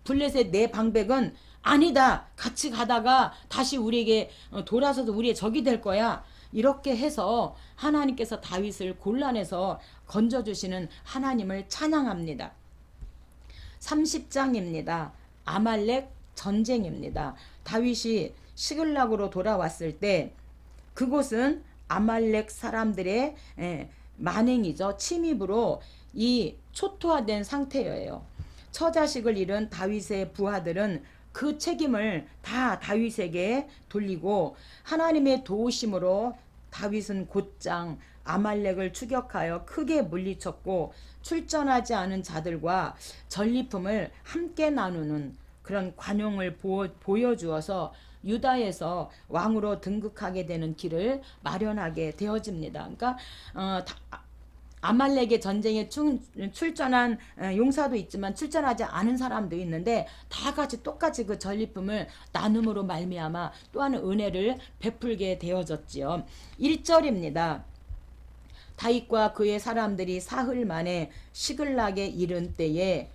블레셋 내 방백은 아니다. 같이 가다가 다시 우리에게 돌아서서 우리의 적이 될 거야. 이렇게 해서 하나님께서 다윗을 곤란에서 건져주시는 하나님을 찬양합니다. 30장입니다. 아말렉 전쟁입니다. 다윗이 시글락으로 돌아왔을 때 그곳은 아말렉 사람들의 만행이죠. 침입으로 이 초토화된 상태예요. 처자식을 잃은 다윗의 부하들은 그 책임을 다 다윗에게 돌리고 하나님의 도우심으로 다윗은 곧장 아말렉을 추격하여 크게 물리쳤고 출전하지 않은 자들과 전리품을 함께 나누는 그런 관용을 보여주어서 유다에서 왕으로 등극하게 되는 길을 마련하게 되어집니다. 그러니까 아말렉의 전쟁에 출전한 용사도 있지만 출전하지 않은 사람도 있는데 다 같이 똑같이 그 전리품을 나눔으로 말미암아 또 하는 은혜를 베풀게 되어졌지요. 1절입니다. 다윗과 그의 사람들이 사흘 만에 시글락에 이른 때에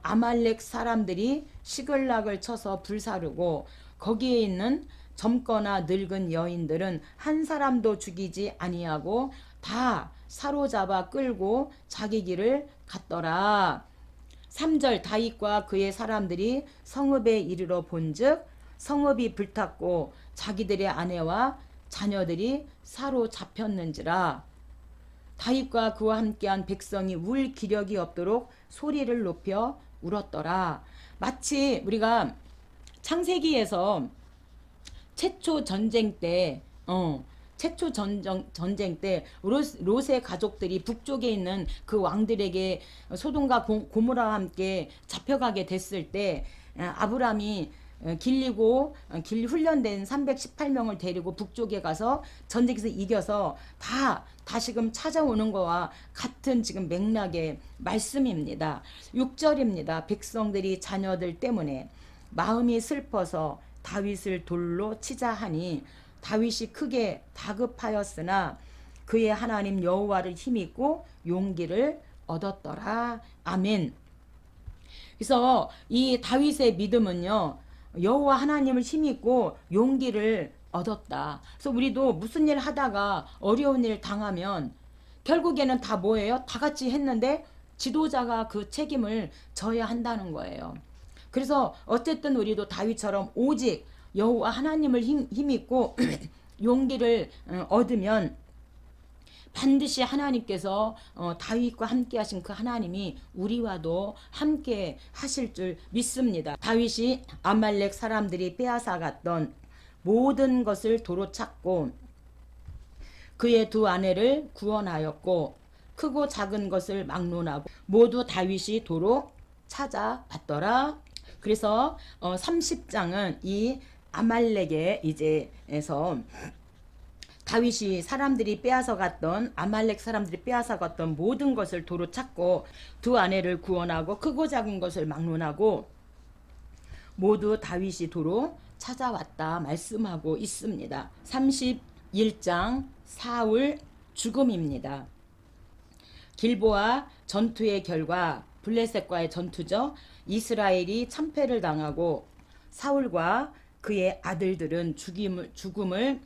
아말렉 사람들이 시글락을 쳐서 불사르고 거기에 있는 젊거나 늙은 여인들은 한 사람도 죽이지 아니하고 다 사로잡아 끌고 자기 길을 갔더라. 3절 다윗과 그의 사람들이 성읍에 이르러 본즉 성읍이 불탔고 자기들의 아내와 자녀들이 사로잡혔는지라. 다윗과 그와 함께한 백성이 울 기력이 없도록 소리를 높여 울었더라. 마치 우리가 창세기에서 최초 전쟁 때 롯의 가족들이 북쪽에 있는 그 왕들에게 소돔과 고모라와 함께 잡혀가게 됐을 때 아브라함이 길 훈련된 318명을 데리고 북쪽에 가서 전쟁에서 이겨서 다시금 찾아오는 거와 같은 지금 맥락의 말씀입니다. 6절입니다. 백성들이 자녀들 때문에 마음이 슬퍼서 다윗을 돌로 치자 하니 다윗이 크게 다급하였으나 그의 하나님 여호와를 힘입고 용기를 얻었더라. 아멘. 그래서 이 다윗의 믿음은요, 여호와 하나님을 힘입고 용기를 얻었다. 그래서 우리도 무슨 일 하다가 어려운 일 당하면 결국에는 다 뭐예요? 다 같이 했는데 지도자가 그 책임을 져야 한다는 거예요. 그래서 어쨌든 우리도 다윗처럼 오직 여호와 하나님을 힘입고 용기를 얻으면 반드시 하나님께서 다윗과 함께 하신 그 하나님이 우리와도 함께 하실 줄 믿습니다. 다윗이 아말렉 사람들이 빼앗아갔던 모든 것을 도로 찾고 그의 두 아내를 구원하였고 크고 작은 것을 막론하고 모두 다윗이 도로 찾아봤더라. 그래서 30장은 이 아말렉의 이제에서 다윗이 아말렉 사람들이 빼앗아갔던 모든 것을 도로 찾고 두 아내를 구원하고 크고 작은 것을 막론하고 모두 다윗이 도로 찾아왔다 말씀하고 있습니다. 31장 사울 죽음입니다. 길보아 전투의 결과 블레셋과의 전투죠. 이스라엘이 참패를 당하고 사울과 그의 아들들은 죽음을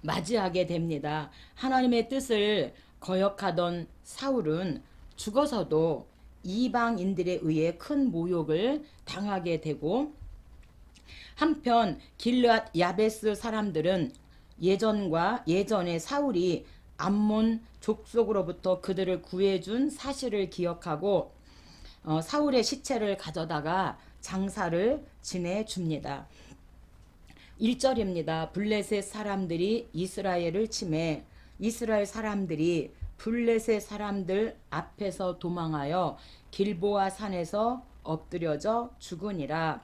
맞이하게 됩니다. 하나님의 뜻을 거역하던 사울은 죽어서도 이방인들에 의해 큰 모욕을 당하게 되고 한편 길르앗 야베스 사람들은 예전에 사울이 암몬 족속으로부터 그들을 구해준 사실을 기억하고 사울의 시체를 가져다가 장사를 지내줍니다. 1절입니다. 블레셋 사람들이 이스라엘을 침해 이스라엘 사람들이 블레셋 사람들 앞에서 도망하여 길보아 산에서 엎드려져 죽으니라.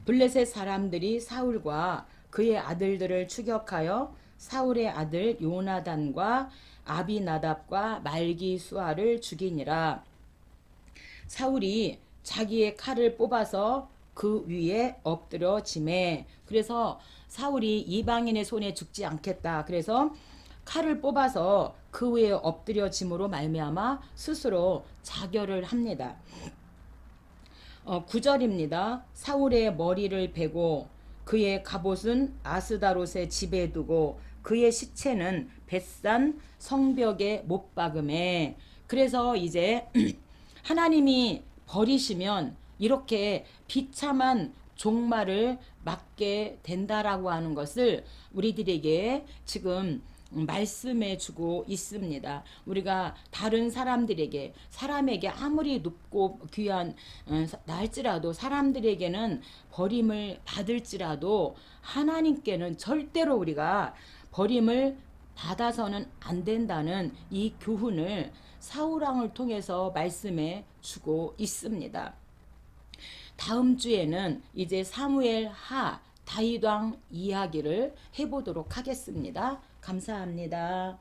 블레셋 사람들이 사울과 그의 아들들을 추격하여 사울의 아들 요나단과 아비나답과 말기수아를 죽이니라. 사울이 자기의 칼을 뽑아서 그 위에 엎드려지매. 그래서 사울이 이방인의 손에 죽지 않겠다. 그래서 칼을 뽑아서 그 위에 엎드려짐으로 말미암아 스스로 자결을 합니다. 9절입니다. 사울의 머리를 베고 그의 갑옷은 아스다롯의 집에 두고 그의 시체는 벳산 성벽에 못 박음에. 그래서 이제 하나님이 버리시면 이렇게 비참한 종말을 맞게 된다라고 하는 것을 우리들에게 지금 말씀해 주고 있습니다. 우리가 다른 사람에게 아무리 높고 귀한 날지라도 사람들에게는 버림을 받을지라도 하나님께는 절대로 우리가 버림을 받아서는 안 된다는 이 교훈을 사울왕을 통해서 말씀해 주고 있습니다. 다음 주에는 이제 사무엘 하 다윗왕 이야기를 해보도록 하겠습니다. 감사합니다.